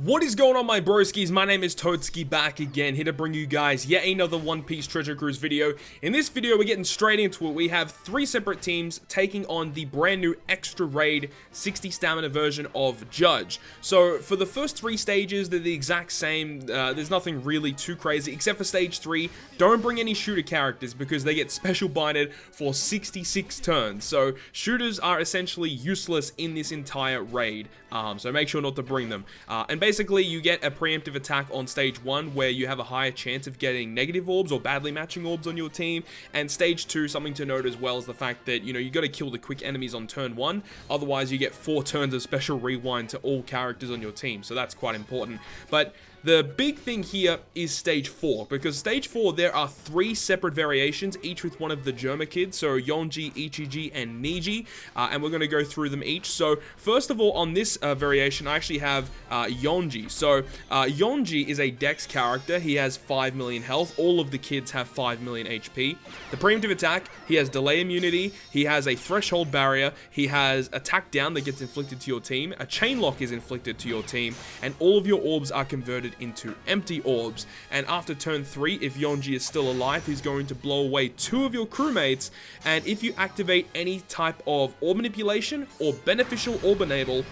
What is going on, my broskiis? My name is Toadskii, back again, here to bring you guys yet another One Piece Treasure Cruise video. In this video, we're getting straight into it. We have 3 separate teams taking on the brand new extra raid 60 stamina version of Judge. So for the first 3 stages, they're the exact same. There's nothing really too crazy, except for stage 3. Don't bring any shooter characters because they get special binded for 66 turns. So shooters are essentially useless in this entire raid. So make sure not to bring them. And basically, you get a preemptive attack on stage 1 where you have a higher chance of getting negative orbs or badly matching orbs on your team. And stage 2, something to note as well, is the fact that, you got to kill the quick enemies on turn 1. Otherwise, you get 4 turns of special rewind to all characters on your team. So that's quite important. But the big thing here is stage 4, because stage 4, there are 3 separate variations, each with one of the Germa kids, so Yonji, Ichiji, and Niji, and we're going to go through them each. So first of all, on this variation, I actually have Yonji. So Yonji is a dex character. He has 5 million health. All of the kids have 5 million HP. The preemptive attack, he has delay immunity, he has a threshold barrier, he has attack down that gets inflicted to your team, a chain lock is inflicted to your team, and all of your orbs are converted into empty orbs. And after turn 3, if Yonji is still alive, he's going to blow away 2 of your crewmates. And if you activate any type of orb manipulation or beneficial orb enable,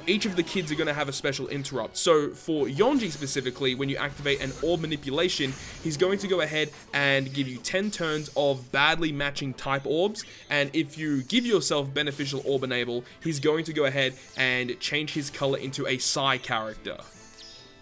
each of the kids are going to have a special interrupt. So for Yonji specifically, when you activate an orb manipulation, he's going to go ahead and give you 10 turns of badly matching type orbs. And if you give yourself beneficial orb enable, he's going to go ahead and change his color into a Psy character.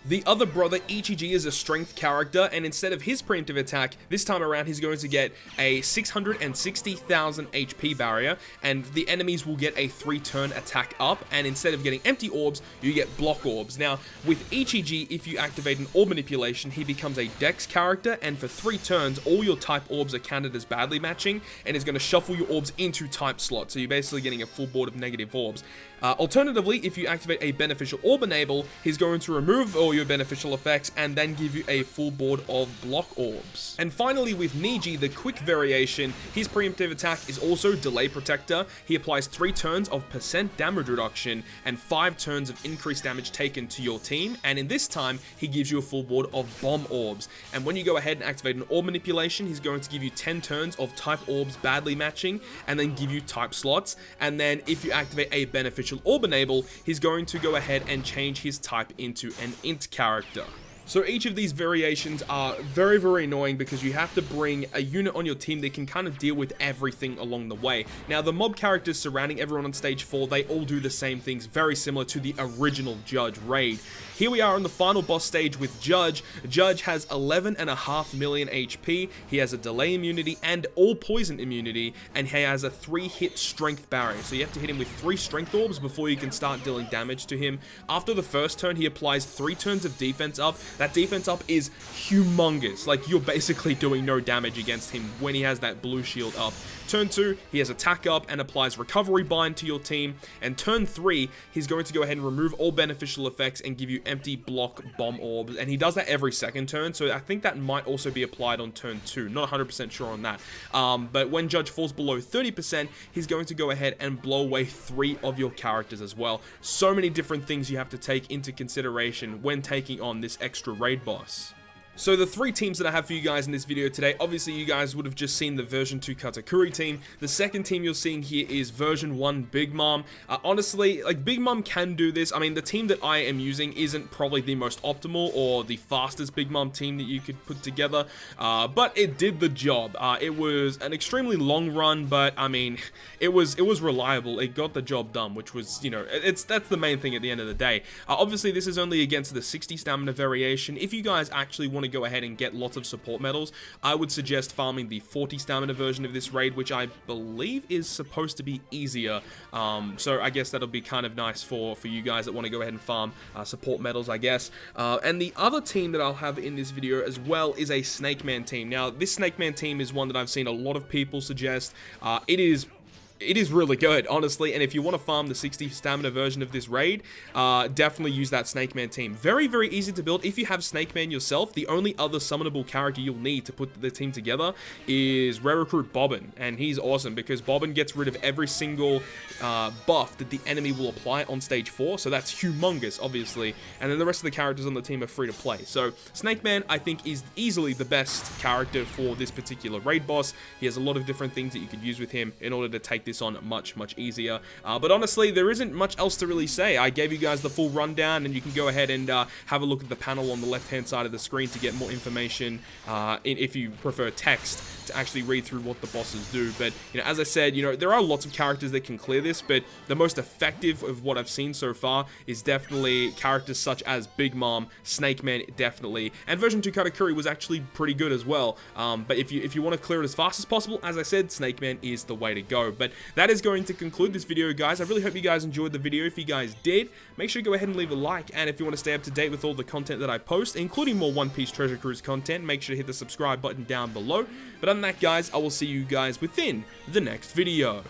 The other brother, Ichiji, is a strength character, and instead of his preemptive attack, this time around he's going to get a 660,000 HP barrier, and the enemies will get a 3-turn attack up, and instead of getting empty orbs, you get block orbs. Now, with Ichiji, if you activate an orb manipulation, he becomes a dex character, and for 3 turns, all your type orbs are counted as badly matching, and is going to shuffle your orbs into type slots, so you're basically getting a full board of negative orbs. Alternatively, if you activate a beneficial orb enable, he's going to remove all your beneficial effects and then give you a full board of block orbs. And finally, with Niji, the quick variation, his preemptive attack is also delay protector. He applies 3 turns of % damage reduction and 5 turns of increased damage taken to your team, and in this time he gives you a full board of bomb orbs. And when you go ahead and activate an orb manipulation, he's going to give you 10 turns of type orbs badly matching and then give you type slots. And then if you activate a beneficial orb enable, he's going to go ahead and change his type into an int character. So each of these variations are very, very annoying because you have to bring a unit on your team that can kind of deal with everything along the way. Now, the mob characters surrounding everyone on stage 4, they all do the same things, very similar to the original Judge raid. Here we are on the final boss stage with Judge. Judge has 11.5 million HP, he has a delay immunity and all poison immunity, and he has a 3-hit strength barrier. So you have to hit him with 3 strength orbs before you can start dealing damage to him. After the first turn, he applies 3 turns of defense up. That defense up is humongous. Like, you're basically doing no damage against him when he has that blue shield up. Turn 2, he has attack up and applies recovery bind to your team. And turn 3, he's going to go ahead and remove all beneficial effects and give you empty block bomb orbs. And he does that every second turn, so I think that might also be applied on turn 2. Not 100% sure on that. But when Judge falls below 30%, he's going to go ahead and blow away 3 of your characters as well. So many different things you have to take into consideration when taking on this extra raid boss. So the 3 teams that I have for you guys in this video today, obviously you guys would have just seen the version 2 Katakuri team. The second team you're seeing here is version 1 Big Mom. Honestly, like, Big Mom can do this. I mean, the team that I am using isn't probably the most optimal or the fastest Big Mom team that you could put together, but it did the job. It was an extremely long run, but I mean, it was reliable. It got the job done, which was, that's the main thing at the end of the day. Obviously, this is only against the 60 stamina variation. If you guys actually want to go ahead and get lots of support medals, I would suggest farming the 40 stamina version of this raid, which I believe is supposed to be easier. So I guess that'll be kind of nice for you guys that want to go ahead and farm support medals, I guess. And the other team that I'll have in this video as well is a Snake Man team. Now, this Snake Man team is one that I've seen a lot of people suggest. It is it is really good, honestly. And if you want to farm the 60 stamina version of this raid, definitely use that Snake Man team. Very, very easy to build. If you have Snake Man yourself, the only other summonable character you'll need to put the team together is Rare Recruit Bobbin. And he's awesome because Bobbin gets rid of every single buff that the enemy will apply on stage 4. So that's humongous, obviously. And then the rest of the characters on the team are free to play. So Snake Man, I think, is easily the best character for this particular raid boss. He has a lot of different things that you could use with him in order to take this on much easier. But honestly, there isn't much else to really say. I gave you guys the full rundown, and you can go ahead and have a look at the panel on the left-hand side of the screen to get more information if you prefer text to actually read through what the bosses do. But, you know, as I said, you know, there are lots of characters that can clear this, but the most effective of what I've seen so far is definitely characters such as Big Mom, Snake Man, definitely, and version 2 Katakuri was actually pretty good as well. But if you want to clear it as fast as possible, as I said, Snake Man is the way to go. But that is going to conclude this video, guys. I really hope you guys enjoyed the video. If you guys did, make sure to go ahead and leave a like, and if you want to stay up to date with all the content that I post, including more One Piece Treasure Cruise content, make sure to hit the subscribe button down below. But other than that, guys, I will see you guys within the next video.